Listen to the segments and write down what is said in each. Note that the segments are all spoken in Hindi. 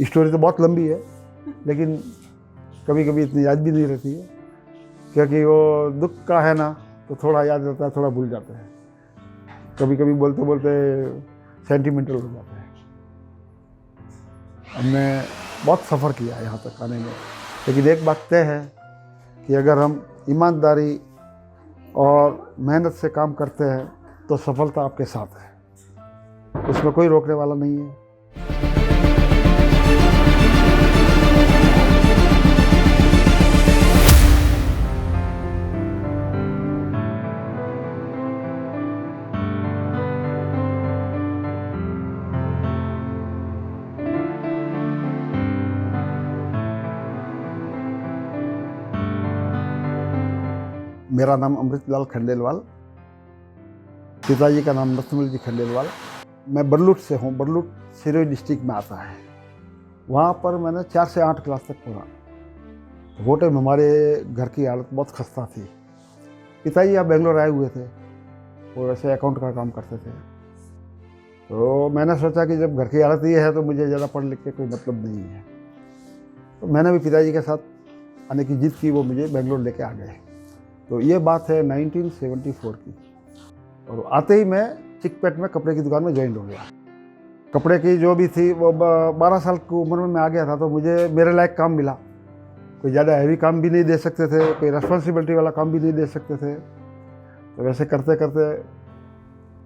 स्टोरी तो बहुत लंबी है, लेकिन कभी कभी इतनी याद भी नहीं रहती है, क्योंकि वो दुख का है ना, तो थोड़ा याद रहता है, थोड़ा भूल जाते हैं। कभी कभी बोलते बोलते सेंटिमेंटल हो जाते हैं। हमने बहुत सफ़र किया यहाँ तक आने में, लेकिन एक बात तय है कि अगर हम ईमानदारी और मेहनत से काम करते हैं तो सफलता आपके साथ है, उसमें कोई रोकने वाला नहीं है। मेरा नाम अमृतलाल खंडेलवाल, पिताजी का नाम नथमल जी खंडेलवाल। मैं बरलुट से हूँ, बरलुट सिरोही डिस्ट्रिक्ट में आता है। वहाँ पर मैंने 4 से 8 क्लास तक पढ़ा। वो टाइम हमारे घर की हालत बहुत खस्ता थी। पिताजी यहाँ बेंगलोर आए हुए थे, वो वैसे अकाउंट का काम करते थे। तो मैंने सोचा कि जब घर की हालत ये है तो मुझे ज़्यादा पढ़ लिख के कोई मतलब नहीं है। तो मैंने भी पिताजी के साथ आने की जिद की, वो मुझे बेंगलोर लेके आ गए। तो ये बात है 1974 की। और आते ही मैं चिकपेट में कपड़े की दुकान में ज्वाइन हो गया। कपड़े की जो भी थी वो 12 साल की उम्र में मैं आ गया था, तो मुझे मेरे लायक काम मिला। कोई ज़्यादा हैवी काम भी नहीं दे सकते थे, कोई रेस्पॉन्सिबिलिटी वाला काम भी नहीं दे सकते थे। तो वैसे करते करते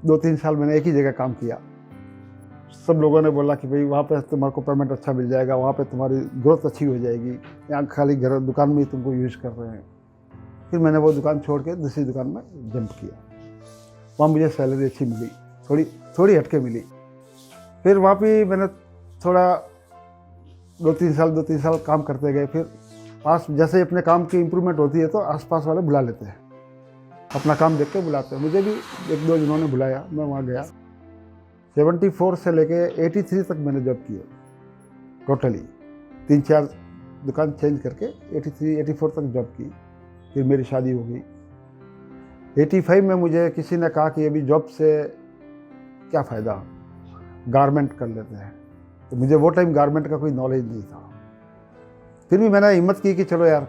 2-3 साल मैंने एक ही जगह काम किया। सब लोगों ने बोला कि भाई वहाँ पे तुम्हारे को पेमेंट अच्छा मिल जाएगा, वहाँ पे तुम्हारी ग्रोथ अच्छी हो जाएगी, यहाँ खाली घर दुकान में ही तुमको यूज़ कर रहे हैं। फिर मैंने वो दुकान छोड़ के दूसरी दुकान में जंप किया। वहाँ मुझे सैलरी अच्छी मिली, थोड़ी हटके मिली। फिर वहाँ पे मैंने थोड़ा 2-3 साल काम करते गए। फिर पास जैसे अपने काम की इम्प्रूवमेंट होती है तो आसपास वाले बुला लेते हैं, अपना काम देख के बुलाते हैं। मुझे भी 1-2 जिन्होंने बुलाया, मैं वहाँ गया। 74 से लेके 83 तक मैंने जॉब किया टोटली। 3-4 दुकान चेंज करके 83-84 तक जॉब की। फिर मेरी शादी हो गई। 85 में मुझे किसी ने कहा कि अभी जॉब से क्या फ़ायदा, गारमेंट कर लेते हैं। तो मुझे वो टाइम गारमेंट का कोई नॉलेज नहीं था। फिर भी मैंने हिम्मत की कि चलो यार,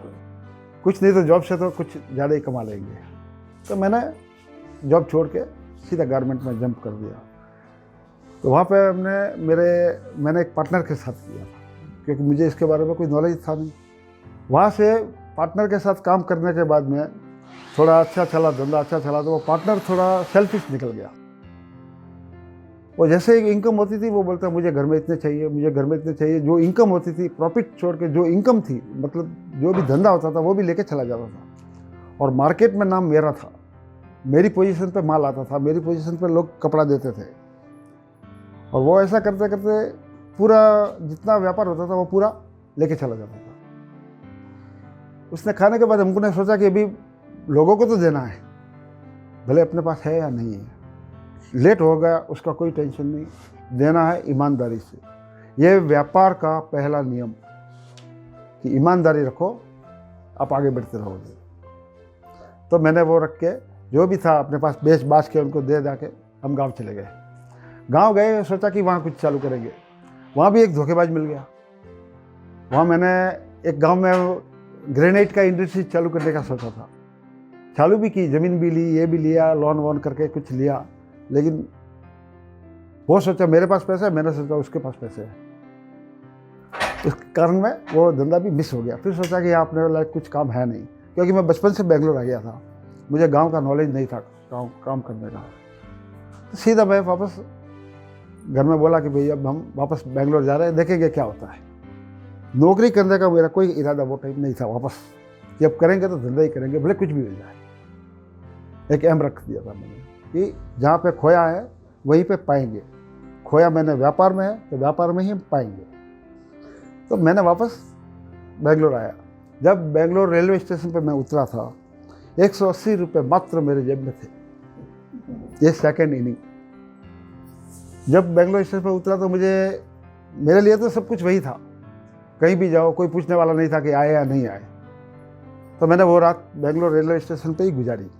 कुछ नहीं तो जॉब से तो कुछ ज़्यादा ही कमा लेंगे। तो मैंने जॉब छोड़ के सीधा गारमेंट में जंप कर दिया। तो वहाँ पे मैंने एक पार्टनर के साथ किया था, क्योंकि मुझे इसके बारे में कोई नॉलेज था नहीं। वहाँ से पार्टनर के साथ काम करने के बाद में थोड़ा अच्छा चला, धंधा अच्छा चला, तो वो पार्टनर थोड़ा सेल्फिश निकल गया। वो जैसे ही इनकम होती थी वो बोलता मुझे घर में इतने चाहिए, मुझे घर में इतने चाहिए। जो इनकम होती थी, प्रॉफिट छोड़ के जो इनकम थी, मतलब जो भी धंधा होता था वो भी लेके चला जाता था। और मार्केट में नाम मेरा था, मेरी पोजीशन पे माल आता था, मेरी पोजीशन पे लोग कपड़ा देते थे। और वो ऐसा करते करते पूरा जितना व्यापार होता था वो पूरा लेके चला जाता था। उसने खाने के बाद हमको ने सोचा कि अभी लोगों को तो देना है, भले अपने पास है या नहीं है। लेट हो गया उसका कोई टेंशन नहीं, देना है ईमानदारी से। ये व्यापार का पहला नियम कि ईमानदारी रखो, आप आगे बढ़ते रहोगे। तो मैंने वो रख के जो भी था अपने पास बेच बाच के उनको दे के हम गांव चले गए। गांव गए, सोचा कि वहाँ कुछ चालू करेंगे। वहाँ भी एक धोखेबाज मिल गया। वहाँ मैंने एक गांव में ग्रेनाइट का इंडस्ट्री चालू करने का सोचा था। चालू भी की, ज़मीन भी ली, ये भी लिया, लोन वोन करके कुछ लिया। लेकिन वो सोचा मेरे पास पैसा है, मैंने सोचा उसके पास पैसे है। इस कारण में वो धंधा भी मिस हो गया। फिर सोचा कि यहाँ अपने लायक कुछ काम है नहीं, क्योंकि मैं बचपन से बेंगलोर आ गया था, मुझे गांव का नॉलेज नहीं था काम करने का। तो सीधा मैं वापस घर में बोला कि भाई अब हम वापस बेंगलोर जा रहे हैं, देखेंगे क्या होता है। नौकरी करने का मेरा कोई इरादा वो टाइम नहीं था वापस, कि अब करेंगे तो धंधा ही करेंगे, भले कुछ भी हो जाए। एक एम रख दिया था मैंने कि जहाँ पे खोया है वहीं पे पाएंगे। खोया मैंने व्यापार में है तो व्यापार में ही हम पाएंगे। तो मैंने वापस बेंगलोर आया। जब बेंगलोर रेलवे स्टेशन पे मैं उतरा था, 180 रुपये मात्र मेरे जेब में थे। ये सेकेंड इनिंग। जब बेंगलोर स्टेशन पर उतरा तो मेरे लिए तो सब कुछ वही था, कहीं भी जाओ कोई पूछने वाला नहीं था कि आए या नहीं आए। तो मैंने वो रात बेंगलोर रेलवे स्टेशन पे ही गुजारी।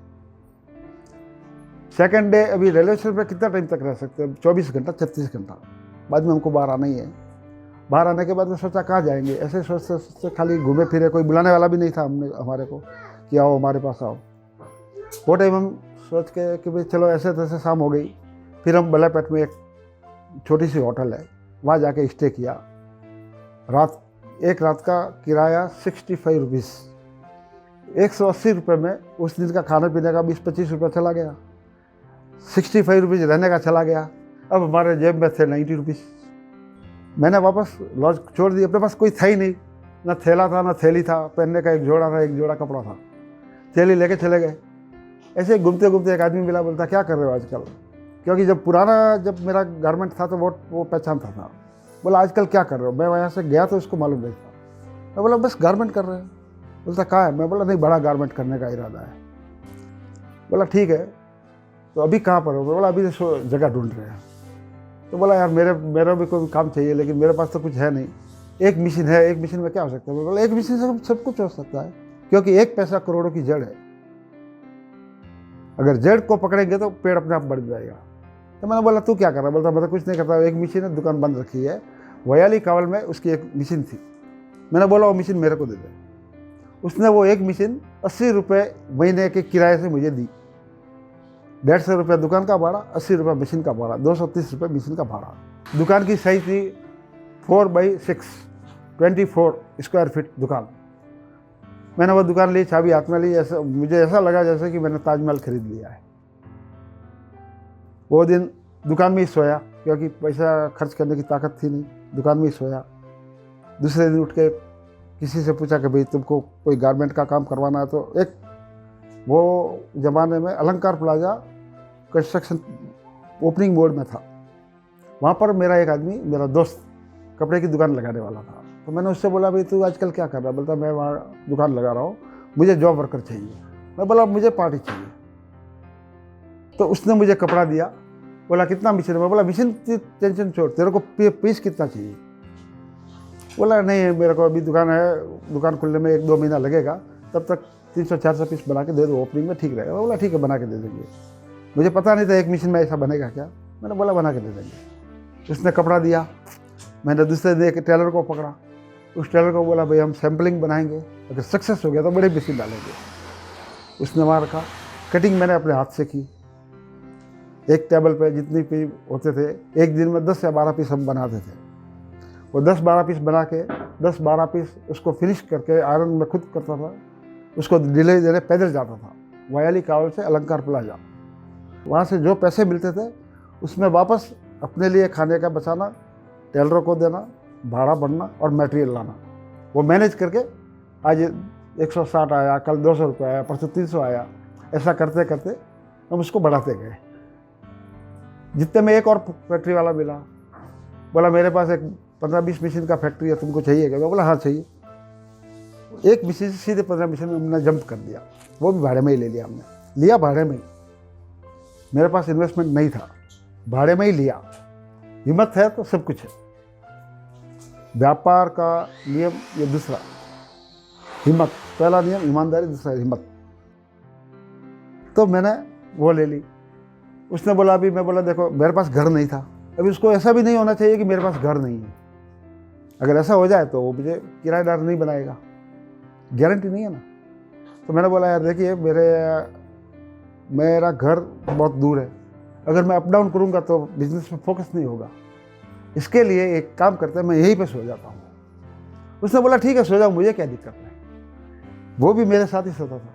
सेकेंड डे, अभी रेलवे स्टेशन पर कितना टाइम तक रह सकते हैं, 24 घंटा 36 घंटा, बाद में हमको बाहर आना ही है। बाहर आने के बाद मैं सोचा कहाँ जाएंगे, ऐसे सोचते सोचते खाली घूमे फिरे, कोई बुलाने वाला भी नहीं था हमारे को कि आओ हमारे पास आओ। वो टाइम हम सोच के कि भाई चलो ऐसे तैसे शाम हो गई। फिर हम बल्लापेट में एक छोटी सी होटल है, वहाँ जाके स्टे किया। एक रात का किराया 65 रुपीज़, 180 रुपये में उस दिन का खाने पीने का 20-25 रुपये चला गया, 65 रुपीज़ रहने का चला गया। अब हमारे जेब में थे 90 रुपीज़। मैंने वापस लॉज छोड़ दी, अपने पास कोई था ही नहीं, ना थैला था ना थैली था, पहनने का एक जोड़ा था, एक जोड़ा कपड़ा था, थैली लेके चले गए। ऐसे घूमते घूमते एक आदमी मिला, बोलता क्या कर रहे हो आजकल, क्योंकि जब मेरा गारमेंट था तो वो पहचानता था। बोला आजकल क्या कर रहे हो, मैं वहाँ से गया तो उसको मालूम नहीं था। मैं बोला बस गारमेंट कर रहे हैं। बोलता कहाँ है, मैं बोला नहीं बड़ा गारमेंट करने का इरादा है। बोला ठीक है, तो अभी कहाँ पर हो, मैं बोला अभी तो जगह ढूंढ रहे हैं। तो बोला यार मेरा भी कोई काम चाहिए, लेकिन मेरे पास तो कुछ है नहीं, एक मशीन है, एक मशीन में क्या हो सकता है। बोला एक मशीन से सब कुछ हो सकता है, क्योंकि एक पैसा करोड़ों की जड़ है, अगर जड़ को पकड़ेंगे तो पेड़ अपने आप बढ़ जाएगा। तो मैंने बोला तू क्या कर रहा है, बोलता मैं तो कुछ नहीं करता, एक मशीन है, दुकान बंद रखी है, वयाली कावल में उसकी एक मशीन थी। मैंने बोला वो मशीन मेरे को दे दे। उसने वो एक मशीन 80 रुपये महीने के किराए से मुझे दी। 150 रुपये दुकान का भाड़ा, 80 रुपये मशीन का भाड़ा, 230 रुपये मशीन का भाड़ा। दुकान की साइज थी 4x6, 24 स्क्वायर फीट दुकान। मैंने वो दुकान ली, चाबी हाथ में ली, मुझे ऐसा लगा जैसे कि मैंने ताजमहल खरीद लिया है। वो दिन दुकान में ही सोया, क्योंकि पैसा खर्च करने की ताकत थी नहीं, दुकान में ही सोया। दूसरे दिन उठ के किसी से पूछा कि भाई तुमको कोई गारमेंट का काम करवाना है, तो एक वो ज़माने में अलंकार प्लाजा कंस्ट्रक्शन ओपनिंग बोर्ड में था, वहाँ पर मेरा एक आदमी, मेरा दोस्त कपड़े की दुकान लगाने वाला था। तो मैंने उससे बोला भाई तू आजकल क्या कर रहा है, बोलता मैं वहाँ दुकान लगा रहा हूँ, मुझे जॉब वर्कर चाहिए। मैं बोला मुझे पार्टी चाहिए। तो उसने मुझे कपड़ा दिया, बोला कितना मशीन है, मैं बोला मशीन टेंशन छोड़, तेरे को पीस कितना चाहिए। बोला नहीं मेरे को अभी दुकान है, दुकान खुलने में 1-2 महीना लगेगा, तब तक 300-400 पीस बना के दे दो, ओपनिंग में ठीक रहेगा। मैं बोला ठीक है बना के दे देंगे। मुझे पता नहीं था एक मशीन में ऐसा बनेगा क्या, मैंने बोला बना के दे देंगे। उसने कपड़ा दिया, मैंने दूसरे दिन एक टेलर को पकड़ा, उस टेलर को बोला भाई हम सैम्पलिंग बनाएंगे, अगर सक्सेस हो गया तो बड़ी मशीन डालेंगे। उसने वहाँ रखा, कटिंग मैंने अपने हाथ से की। एक टेबल पे जितनी पीस होते थे, एक दिन में 10 या 12 पीस हम बनाते थे। वो 10-12 पीस बना के 10-12 पीस उसको फिनिश करके आयरन में खुद करता था, उसको डिलीवरी देने पैदल जाता था वयाली कावल से अलंकार प्लाजा। वहाँ से जो पैसे मिलते थे उसमें वापस अपने लिए खाने का बचाना, टेलरों को देना, भाड़ा बढ़ना और मटेरियल लाना, वो मैनेज करके आज 160 आया, कल 200 रुपये आया, परसों 300 आया। ऐसा करते करते हम उसको बढ़ाते गए। जितने में एक और फैक्ट्री वाला मिला, बोला मेरे पास एक 15-20 मशीन का फैक्ट्री है, तुमको चाहिए क्या। मैं बोला हाँ चाहिए। एक मशीन से सीधे 15 मशीन में हमने जंप कर दिया, वो भी भाड़े में ही ले लिया। हमने लिया भाड़े में ही, मेरे पास इन्वेस्टमेंट नहीं था, भाड़े में ही लिया। हिम्मत है तो सब कुछ है। व्यापार का नियम ये दूसरा, हिम्मत पहला नियम, ईमानदारी दूसरा हिम्मत। तो मैंने वो ले ली। उसने बोला अभी, मैं बोला देखो मेरे पास घर नहीं था, अभी उसको ऐसा भी नहीं होना चाहिए कि मेरे पास घर नहीं है। अगर ऐसा हो जाए तो वो मुझे किराएदार नहीं बनाएगा, गारंटी नहीं है ना। तो मैंने बोला यार देखिए मेरा घर बहुत दूर है, अगर मैं अप डाउन करूँगा तो बिजनेस में फोकस नहीं होगा, इसके लिए एक काम करते हैं मैं यहीं पे सो जाता हूँ। उसने बोला ठीक है सो जाओ, मुझे क्या दिक्कत है। वो भी मेरे साथ ही सोता था,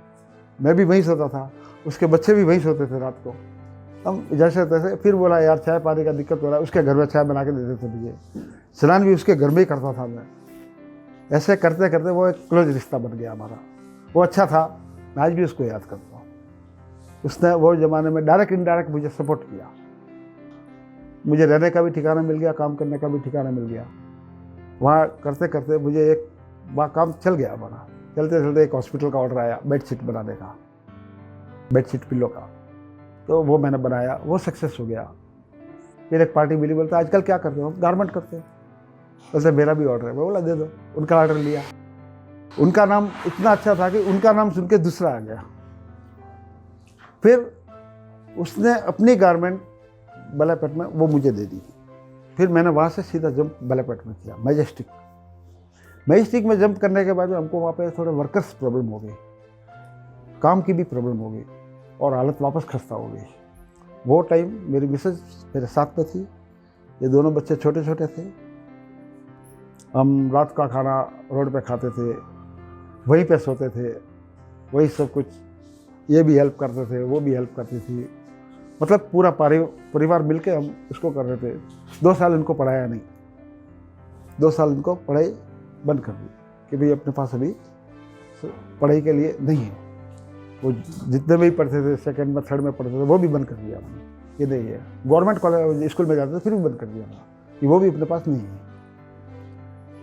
मैं भी वहीं सोता था, उसके बच्चे भी वहीं सोते थे रात को। हम जैसे तैसे फिर बोला यार चाय पानी का दिक्कत हो रहा है, उसके घर में चाय बना के देते थे मुझे, स्नान भी उसके घर में ही करता था मैं। ऐसे करते करते वो एक क्लोज रिश्ता बन गया हमारा, वो अच्छा था, मैं आज भी उसको याद करता हूँ। उसने वो ज़माने में डायरेक्ट इनडायरेक्ट मुझे सपोर्ट किया, मुझे रहने का भी ठिकाना मिल गया, काम करने का भी ठिकाना मिल गया। वहाँ करते करते मुझे एक वहाँ काम चल गया हमारा, चलते चलते एक हॉस्पिटल का ऑर्डर आया बेडशीट बनाने का, बेडशीट पिल्लो का, तो वो मैंने बनाया, वो सक्सेस हो गया। फिर एक पार्टी मिली, बोलते आजकल क्या करते हो, हम गारमेंट करते हैं। बोलते मेरा भी ऑर्डर है, मैं बोला दे दो। उनका ऑर्डर लिया, उनका नाम इतना अच्छा था कि उनका नाम सुन के दूसरा आ गया। फिर उसने अपनी गारमेंट बल्लापेट में वो मुझे दे दी, फिर मैंने वहाँ से सीधा जंप बालापेट में किया, मैजेस्टिक में जंप करने के बाद में हमको वहाँ पे थोड़े वर्कर्स प्रॉब्लम हो गई, काम की भी प्रॉब्लम हो गई और हालत वापस खस्ता हो गई। वो टाइम मेरी मिसेज मेरे साथ में थी, ये दोनों बच्चे छोटे छोटे थे। हम रात का खाना रोड पे खाते थे, वहीं पे सोते थे, वही सब कुछ, ये भी हेल्प करते थे, वो भी हेल्प करती थी, मतलब पूरा परिवार मिलके हम इसको कर रहे थे। 2 साल इनको पढ़ाया नहीं, 2 साल इनको पढ़ाई बंद कर दी कि भाई अपने पास अभी पढ़ाई के लिए नहीं है। वो जितने भी पढ़ते थे, सेकंड में थर्ड में पढ़ते थे, वो भी बंद कर दिया हमने, ये नहीं है। गवर्नमेंट कॉलेज स्कूल में जाते थे फिर भी बंद कर दिया था कि वो भी अपने पास नहीं है।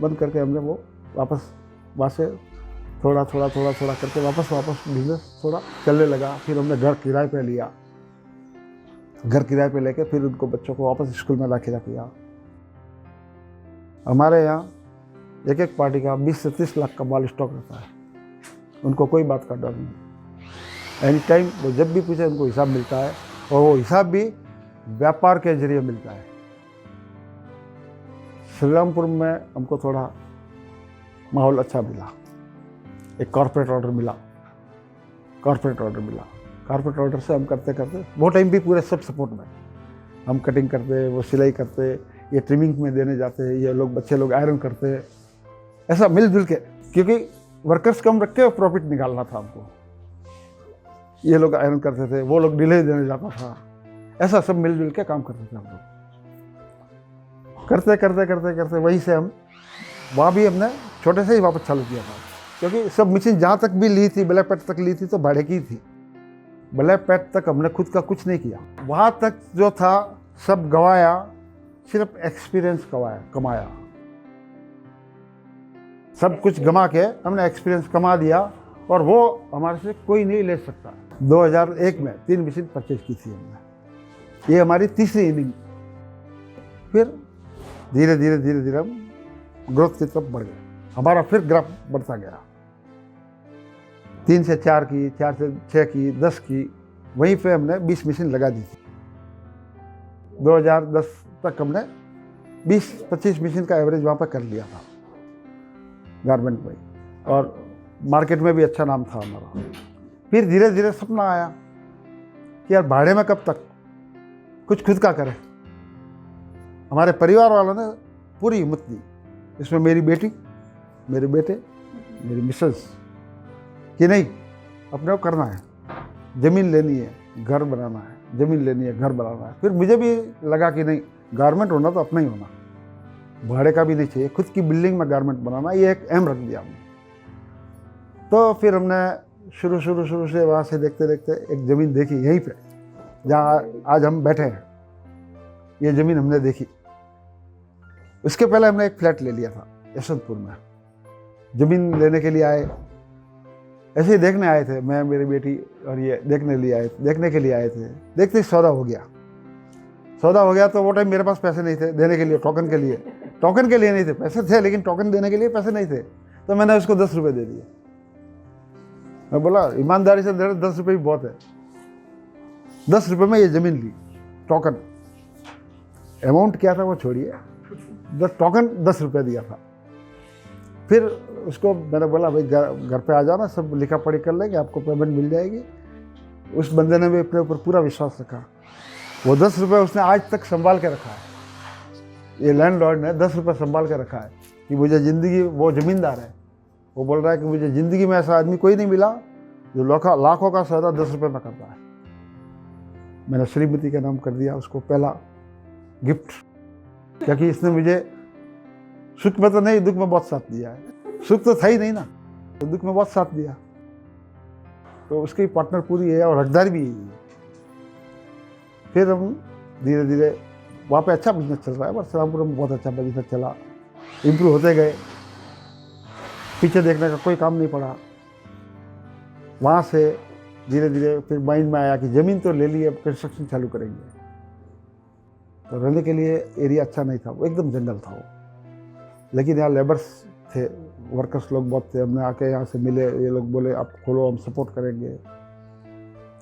बंद करके हमने वो वापस वहाँ से थोड़ा करके वापस बिजनेस थोड़ा चलने लगा। फिर हमने घर किराए पे लिया, घर किराए पे लेके फिर उनको बच्चों को वापस स्कूल में ला के किया। हमारे यहाँ एक पार्टी का 20 से 30 लाख का माल स्टॉक रहता है, उनको कोई बात का डर नहीं। एनी टाइम वो जब भी पूछे उनको हिसाब मिलता है, और वो हिसाब भी व्यापार के जरिए मिलता है। श्रीरामपुर में हमको थोड़ा माहौल अच्छा मिला, एक कॉर्पोरेट ऑर्डर मिला। कॉर्पोरेट ऑर्डर से हम करते वो टाइम भी पूरे सब सपोर्ट में, हम कटिंग करते, वो सिलाई करते, ये ट्रिमिंग में देने जाते, ये लोग बच्चे लोग आयरन करते, ऐसा मिलजुल के, क्योंकि वर्कर्स कम रख के प्रॉफिट निकालना था हमको। ये लोग आयरन करते थे, वो लोग डिलीवरी देने जाता था, ऐसा सब मिलजुल के काम करते थे हम लोग। करते वहीं से हम वहाँ भी हमने छोटे से ही वापस चालू किया था, क्योंकि सब मशीन जहाँ तक भी ली थी, बालापेट तक ली थी तो भाड़े की थी। बालापेट तक हमने खुद का कुछ नहीं किया। वहाँ तक जो था सब गवाया, सिर्फ एक्सपीरियंस कमाया। सब कुछ गमा के हमने एक्सपीरियंस कमा दिया, और वो हमारे से कोई नहीं ले सकता। 2001 में 3 मशीन परचेज की थी हमने, ये हमारी तीसरी इनिंग। फिर धीरे धीरे हम ग्रोथ की तरफ बढ़ गए, हमारा फिर ग्राफ बढ़ता गया। 3 से 4 की, 4 से 6 की, 10 की, वहीं पे हमने 20 मशीन लगा दी थी। 2010 तक हमने 20-25 मशीन का एवरेज वहाँ पर कर लिया था गारमेंट में, और मार्केट में भी अच्छा नाम था हमारा। फिर धीरे धीरे सपना आया कि यार भाड़े में कब तक, कुछ खुद का करें। हमारे परिवार वालों ने पूरी हिम्मत दी, इसमें मेरी बेटी, मेरे बेटे, मेरी मिसेस, कि नहीं अपने को करना है, ज़मीन लेनी है, घर बनाना है, ज़मीन लेनी है, घर बनाना है। फिर मुझे भी लगा कि नहीं, गारमेंट होना तो अपना ही होना, भाड़े का भी नहीं चाहिए, खुद की बिल्डिंग में गारमेंट बनाना, ये एक एम रख दिया हमने। तो फिर हमने शुरू से वहाँ से देखते एक ज़मीन देखी यहीं पे जहाँ आज हम बैठे हैं, ये ज़मीन हमने देखी। उसके पहले हमने एक फ्लैट ले लिया था यशवंतपुर में। ज़मीन लेने के लिए आए, ऐसे ही देखने आए थे, मैं, मेरी बेटी और ये देखने के लिए आए थे। देखते सौदा हो गया तो वो टाइम मेरे पास पैसे नहीं थे देने के लिए, टोकन के लिए नहीं थे, पैसे थे लेकिन टोकन देने के लिए पैसे नहीं थे। तो मैंने उसको 10 रुपये दे दिए। मैं बोला ईमानदारी से दे रहे, 10 रुपये भी बहुत है। 10 रुपये में ये ज़मीन ली, टोकन, अमाउंट क्या था वो छोड़िए, टोकन 10 रुपये दिया था। फिर उसको मैंने बोला भाई घर पे आ जाना, सब लिखा पढ़ी कर लेंगे, आपको पेमेंट मिल जाएगी। उस बंदे ने भी अपने ऊपर पूरा विश्वास रखा। वो 10 रुपये उसने आज तक संभाल के रखा है, ये लैंडलॉर्ड ने 10 रुपये संभाल के रखा है कि मुझे ज़िंदगी, वो ज़मींदार है, वो बोल रहा है कि मुझे ज़िंदगी में ऐसा आदमी कोई नहीं मिला जो लाखों का सौदा 10 रुपये में करता है। मैंने श्रीमती का नाम कर दिया उसको पहला गिफ्ट, क्योंकि इसने मुझे सुख में तो नहीं, दुख में बहुत साथ दिया है। सुख तो था ही नहीं ना, तो दुख में बहुत साथ दिया। तो उसकी पार्टनर पूरी है और हकदार भी है। फिर हम धीरे धीरे वहाँ पे अच्छा बिजनेस चल रहा है, बस रामपुर में बहुत अच्छा बिजनेस चला, इम्प्रूव होते गए, पीछे देखने का कोई काम नहीं पड़ा। वहाँ से धीरे धीरे फिर माइंड में आया कि ज़मीन तो ले ली, अब कंस्ट्रक्शन चालू करेंगे। तो रहने के लिए एरिया अच्छा नहीं था, वो एकदम जंगल था वो, लेकिन यहाँ लेबर्स थे, वर्कर्स लोग बहुत थे। हमने आके यहाँ से मिले, ये लोग बोले आप खोलो, हम सपोर्ट करेंगे।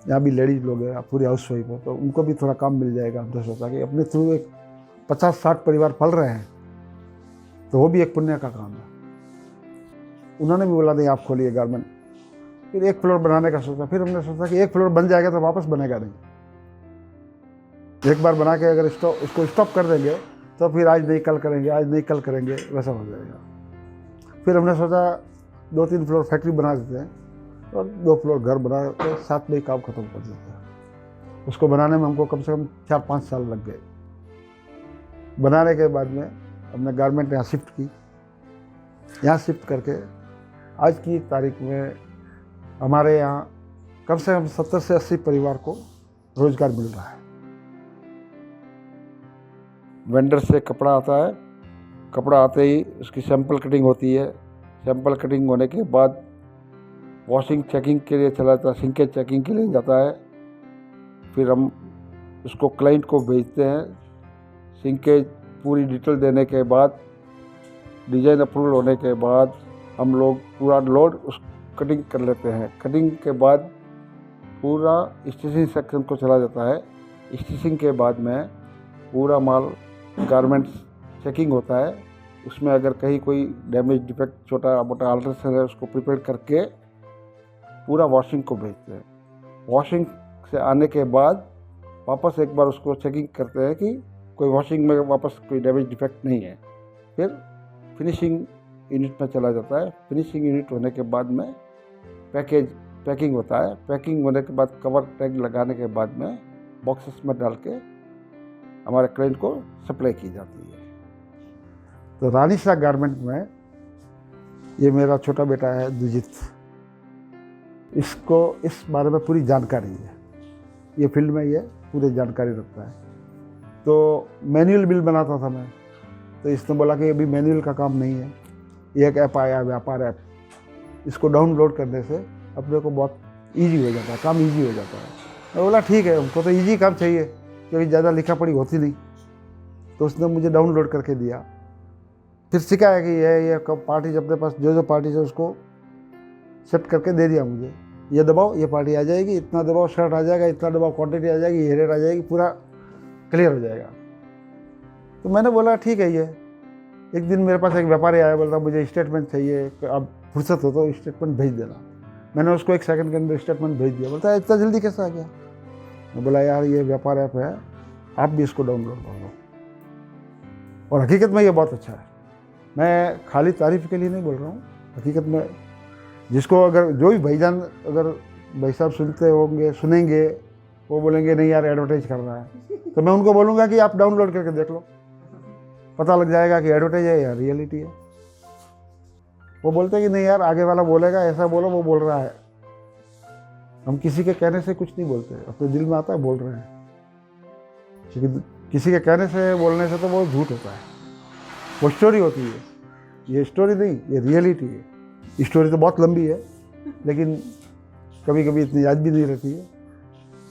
यहाँ भी लेडीज लोग हैं, पूरी हाउस वाइफ है, तो उनको भी थोड़ा काम मिल जाएगा। हमने सोचा कि अपने थ्रू एक 50-60 परिवार पल रहे हैं तो वो भी एक पुण्य का काम है। उन्होंने भी बोला नहीं आप खोलिए गारमेंट। फिर 1 फ्लोर बनाने का सोचा, फिर हमने सोचा कि 1 फ्लोर बन जाएगा तो वापस बनेगा नहीं, एक बार बना के अगर उसको स्टॉप कर देंगे तो फिर आज नहीं कल करेंगे, आज नहीं कल करेंगे, वैसा हो जाएगा। फिर हमने सोचा 2-3 फ्लोर फैक्ट्री बना देते हैं और 2 फ्लोर घर बना के साथ में ही काम खत्म कर देते हैं। उसको बनाने में हमको कम से कम 4-5 साल लग गए। बनाने के बाद में हमने गारमेंट यहाँ शिफ्ट की। यहाँ शिफ्ट करके आज की तारीख में हमारे यहाँ कम से कम 70 से 80 परिवार को रोजगार मिल रहा है। वेंडर से कपड़ा आता है, कपड़ा आते ही उसकी सैंपल कटिंग होती है। सैंपल कटिंग होने के बाद वॉशिंग चेकिंग के लिए चला जाता है, सिंकेज चेकिंग के लिए जाता है। फिर हम उसको क्लाइंट को भेजते हैं। सिंकेज पूरी डिटेल देने के बाद, डिज़ाइन अप्रूवल होने के बाद हम लोग पूरा लोड उस कटिंग कर लेते हैं। कटिंग के बाद पूरा स्टिचिंग सेक्शन को चला जाता है। स्टिचिंग के बाद में पूरा माल गारमेंट्स चेकिंग होता है। उसमें अगर कहीं कोई डैमेज डिफेक्ट छोटा मोटा अल्ट्रेशन है उसको प्रिपेयर करके पूरा वॉशिंग को भेजते हैं। वॉशिंग से आने के बाद वापस एक बार उसको चेकिंग करते हैं कि कोई वॉशिंग में वापस कोई डैमेज डिफेक्ट नहीं है। फिर फिनिशिंग यूनिट में चला जाता है। फिनिशिंग यूनिट होने के बाद में पैकिंग होता है। पैकिंग होने के बाद कवर टैग लगाने के बाद में बॉक्सेस में डाल के हमारे क्लाइंट को सप्लाई की जाती है। तो रानीसा गारमेंट में ये मेरा छोटा बेटा है दुजित, इसको इस बारे में पूरी जानकारी है। ये फील्ड में ये पूरी जानकारी रखता है। तो मैनुअल बिल बनाता था मैं, तो इसने बोला कि अभी मैनुअल का काम नहीं है, ये एक ऐप आया व्यापार ऐप, इसको डाउनलोड करने से अपने को बहुत इजी हो जाता है, काम इजी हो जाता है। मैं बोला ठीक है, हमको तो इजी काम चाहिए क्योंकि ज़्यादा लिखा पढ़ी होती नहीं। तो उसने मुझे डाउनलोड करके दिया। फिर सिखाया कि ये कब पार्टी अपने पास जो पार्टी है उसको सेट करके दे दिया मुझे। ये दबाओ ये पार्टी आ जाएगी, इतना दबाओ शर्ट आ जाएगा, इतना दबाओ क्वांटिटी आ जाएगी, ये रेट आ जाएगी, पूरा क्लियर हो जाएगा। तो मैंने बोला ठीक है। ये एक दिन मेरे पास एक व्यापारी आया, बोलता मुझे स्टेटमेंट चाहिए, अब फुर्सत हो तो स्टेटमेंट भेज देना। मैंने उसको 1 सेकंड के अंदर स्टेटमेंट भेज दिया। बोलता है इतना जल्दी कैसे आ गया? मैं बोला यार ये व्यापार ऐप है, आप भी इसको डाउनलोड कर लो। और हकीकत में ये बहुत अच्छा है। मैं खाली तारीफ के लिए नहीं बोल रहा हूँ, हकीकत में जिसको अगर जो भी भाईजान अगर भाई साहब सुनते होंगे सुनेंगे, वो बोलेंगे नहीं यार एडवर्टाइज कर रहा है, तो मैं उनको बोलूँगा कि आप डाउनलोड करके देख लो, पता लग जाएगा कि एडवर्टाइज है या रियलिटी है। वो बोलते हैं कि नहीं यार आगे वाला बोलेगा ऐसा बोलो, वो बोल रहा है। हम किसी के कहने से कुछ नहीं बोलते, अपने दिल में आता है बोल रहे हैं। क्योंकि किसी के कहने से बोलने से तो वो झूठ होता है, वो स्टोरी होती है। ये स्टोरी नहीं, ये रियलिटी है। स्टोरी तो बहुत लंबी है लेकिन कभी कभी इतनी याद भी नहीं रहती है,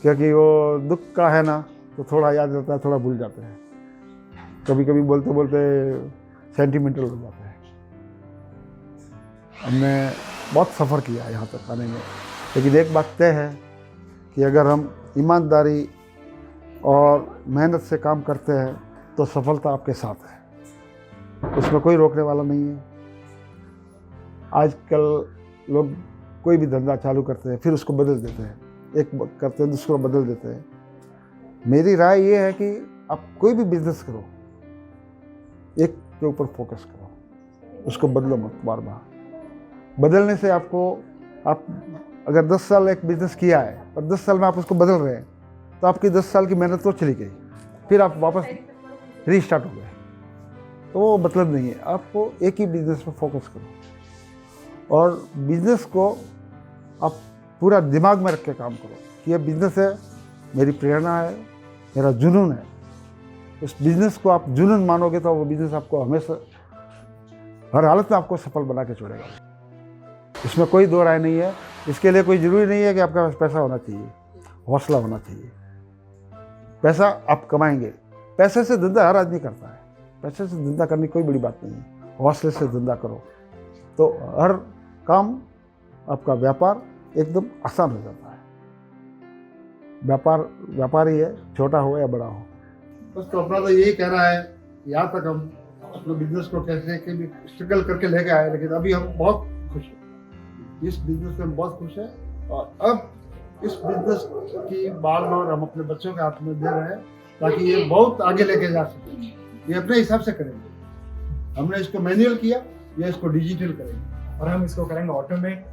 क्योंकि वो दुख का है ना, तो थोड़ा याद रहता है, थोड़ा भूल जाते हैं। कभी कभी बोलते बोलते सेंटिमेंटल हो जाते हैं। हमने बहुत सफ़र किया यहाँ तक आने में, लेकिन एक बात तय है कि अगर हम ईमानदारी और मेहनत से काम करते हैं तो सफलता आपके साथ है, उसमें कोई रोकने वाला नहीं है। आजकल लोग कोई भी धंधा चालू करते हैं फिर उसको बदल देते हैं, एक करते हैं दूसरा बदल देते हैं। मेरी राय ये है कि आप कोई भी बिजनेस करो, एक के ऊपर फोकस करो, उसको बदलो मत बार बार। बदलने से आपको, आप अगर 10 साल एक बिज़नेस किया है और 10 साल में आप उसको बदल रहे हैं तो आपकी 10 साल की मेहनत तो चली गई, फिर आप वापस रीस्टार्ट हो गए, तो वो मतलब नहीं है। आपको एक ही बिज़नेस पर फोकस करो और बिज़नेस को आप पूरा दिमाग में रख के काम करो कि ये बिज़नेस है, मेरी प्रेरणा है, मेरा जुनून है। उस बिज़नेस को आप जुनून मानोगे तो वो बिज़नेस आपको हमेशा हर हालत में आपको सफल बना के छोड़ेगा। इसमें कोई दो राय नहीं है। इसके लिए कोई ज़रूरी नहीं है कि आपके पास पैसा होना चाहिए, हौसला होना चाहिए। पैसा आप कमाएंगे, पैसे से धंधा हर आदमी करता है, पैसे से धंधा करने की कोई बड़ी बात नहीं है। हौसले से धंधा करो तो हर काम, आपका व्यापार एकदम आसान हो जाता है। व्यापार व्यापार ही है, छोटा हो या बड़ा हो, बस तो अपना तो यही कहना है, यहाँ तक हम अपने बिजनेस को कैसे कि भी स्ट्रगल करके लेके आए, लेकिन अभी हम बहुत खुश हैं। इस बिजनेस में हम बहुत खुश हैं और अब इस बिजनेस की बागडोर हम अपने बच्चों के हाथ में दे रहे हैं ताकि ये बहुत आगे लेके जा सके। ये अपने हिसाब से करेंगे। हमने इसको मैनुअल किया या इसको डिजिटल करेंगे और हम इसको करेंगे automate.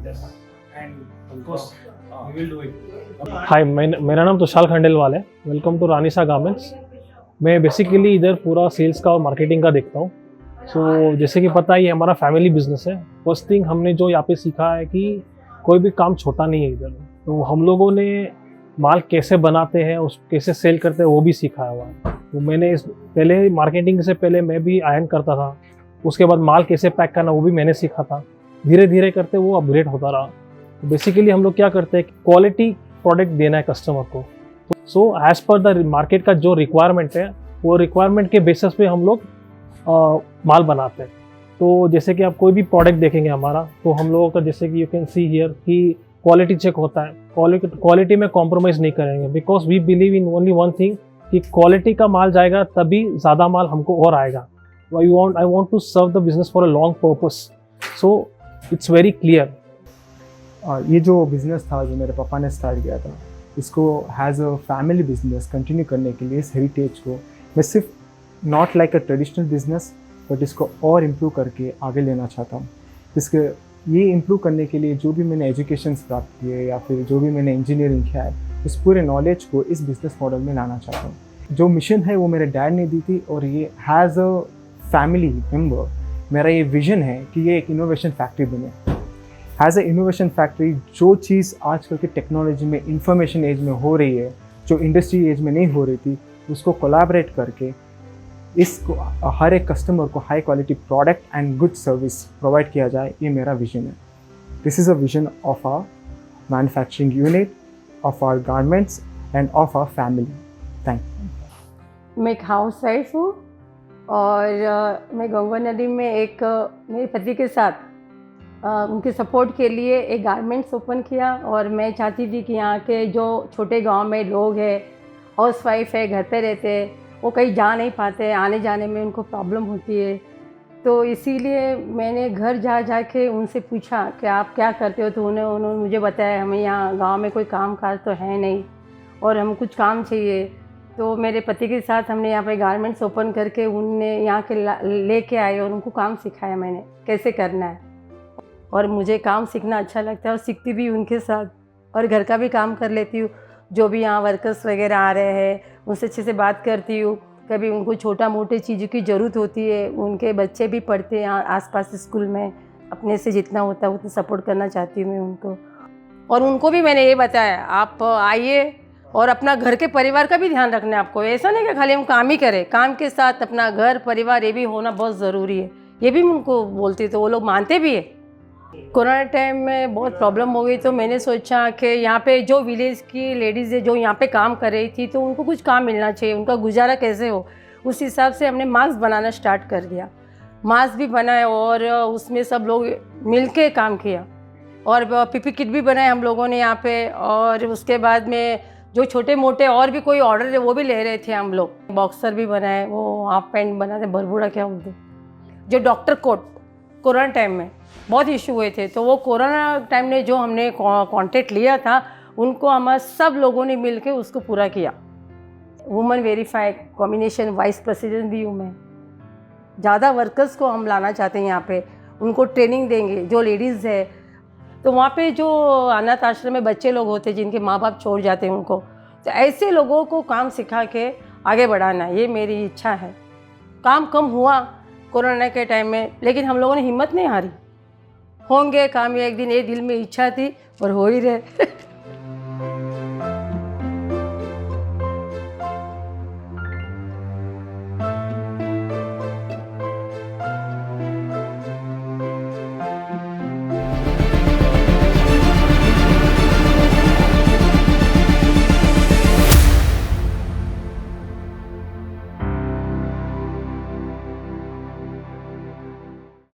Yes and of course we will do it. Hi, मेरा नाम तुषार खंडेलवाल है। Welcome to Ranisa garments. मैं बेसिकली इधर पूरा सेल्स का और मार्केटिंग का देखता हूँ। सो जैसे कि पता है ये हमारा फैमिली बिजनेस है। फर्स्ट थिंग हमने जो यहाँ पे सीखा है कि कोई भी काम छोटा नहीं है इधर। तो हम लोगों ने माल कैसे बनाते हैं, उस कैसे सेल करते हैं वो भी सीखा हुआ है। तो मैंने पहले मार्केटिंग से पहले मैं भी आयरन करता था, उसके बाद माल कैसे पैक करना वो भी मैंने सीखा था। धीरे धीरे करते वो अपग्रेड होता रहा। तो बेसिकली हम लोग क्या करते हैं, क्वालिटी प्रोडक्ट देना है कस्टमर को। So as per the market का जो रिक्वायरमेंट है वो रिक्वायरमेंट के बेसिस पे हम लोग माल बनाते हैं। तो जैसे कि आप कोई भी प्रोडक्ट देखेंगे हमारा, तो हम लोगों का जैसे कि यू कैन सी हियर कि क्वालिटी चेक होता है। क्वालिटी में कॉम्प्रोमाइज़ नहीं करेंगे, because we believe in only one thing कि क्वालिटी का माल जाएगा तभी ज़्यादा माल हमको और आएगा। I want to serve the business for a long purpose. So it's very clear. ये जो बिज़नेस था जो मेरे पापा ने स्टार्ट किया था, इसको has a family business continue करने के लिए इस हेरिटेज को मैं सिर्फ not like a traditional business but इसको और इम्प्रूव करके आगे लेना चाहता हूँ। इसके ये इम्प्रूव करने के लिए जो भी मैंने एजुकेशन प्राप्त किए या फिर जो भी मैंने इंजीनियरिंग किया है, उस पूरे नॉलेज को इस बिज़नेस मॉडल में लाना चाहता हूँ। जो मिशन है वो मेरे डैड ने दी थी और ये हैज़ अ फैमिली मेम्बर मेरा ये विजन है कि ये एक इनोवेशन फैक्ट्री बने। हैज़ अ इनोवेशन फैक्ट्री, जो चीज़ आजकल की टेक्नोलॉजी में इंफॉर्मेशन एज में हो रही है, जो इंडस्ट्री एज में नहीं हो रही थी, उसको कोलैबोरेट करके इसको हर एक कस्टमर को high quality product and good service provide किया जाए, ये मेरा विजन है। This is a vision of our manufacturing unit, of our garments and of our family. Thank you. मैं एक हाउस वाइफ हूँ और मैं गंगा नदी में एक मेरे पति के साथ उनके सपोर्ट के लिए एक गारमेंट्स ओपन किया। और मैं चाहती थी कि यहाँ के जो छोटे गांव में लोग हैं, हाउस वाइफ है, घर पे रहते हैं, वो कहीं जा नहीं पाते, आने जाने में उनको प्रॉब्लम होती है। तो इसीलिए मैंने घर जा जा के उनसे पूछा कि आप क्या करते हो। तो उन्होंने मुझे बताया हमें यहाँ गांव में कोई काम काज तो है नहीं और हम कुछ काम चाहिए। तो मेरे पति के साथ हमने यहाँ पे गारमेंट्स ओपन करके उनने यहाँ के लेके आए और उनको काम सिखाया मैंने कैसे करना है। और मुझे काम सीखना अच्छा लगता है और सीखती भी उनके साथ, और घर का भी काम कर लेती हूँ। जो भी यहाँ वर्कर्स वगैरह आ रहे हैं उनसे अच्छे से बात करती हूँ। कभी उनको छोटा मोटे चीज़ों की ज़रूरत होती है, उनके बच्चे भी पढ़ते हैं यहाँ आसपास स्कूल में, अपने से जितना होता है उतना सपोर्ट करना चाहती हूँ मैं उनको। और उनको भी मैंने ये बताया आप आइए और अपना घर के परिवार का भी ध्यान रखना है आपको। ऐसा नहीं कि खाली हम काम ही करें, काम के साथ अपना घर परिवार ये भी होना बहुत ज़रूरी है। ये भी उनको बोलती तो वो लोग मानते भी है। कोरोना टाइम में बहुत प्रॉब्लम हो गई तो मैंने सोचा कि यहाँ पे जो विलेज की लेडीज़ है जो यहाँ पे काम कर रही थी तो उनको कुछ काम मिलना चाहिए, उनका गुजारा कैसे हो। उस हिसाब से हमने मास्क बनाना स्टार्ट कर दिया। मास्क भी बनाए और उसमें सब लोग मिल के काम किया और पीपी किट भी बनाए हम लोगों ने यहाँ पे। और उसके बाद में जो छोटे मोटे और भी कोई ऑर्डर है वो भी ले रहे थे हम लोग। बॉक्सर भी बनाए, वो हाफ पैंट बनाते, बरबूड़ा क्या बोलते, जो डॉक्टर कोट कोरोना टाइम में बहुत इशू हुए थे। तो वो कोरोना टाइम में जो हमने कॉन्टेक्ट लिया था उनको हमारे सब लोगों ने मिल के उसको पूरा किया। Women verified combination vice president भी हूँ मैं। ज़्यादा वर्कर्स को हम लाना चाहते हैं यहाँ पे, उनको ट्रेनिंग देंगे। जो लेडीज़ है तो वहाँ पे जो अनाथ आश्रम में बच्चे लोग होते हैं जिनके माँ बाप छोड़ जाते हैं उनको, तो ऐसे लोगों को काम सिखा के आगे बढ़ाना, ये मेरी इच्छा है। काम कम हुआ कोरोना के टाइम में, लेकिन हम लोगों ने हिम्मत नहीं हारी। होंगे काम एक दिन, ये दिल में इच्छा थी और हो ही रहे।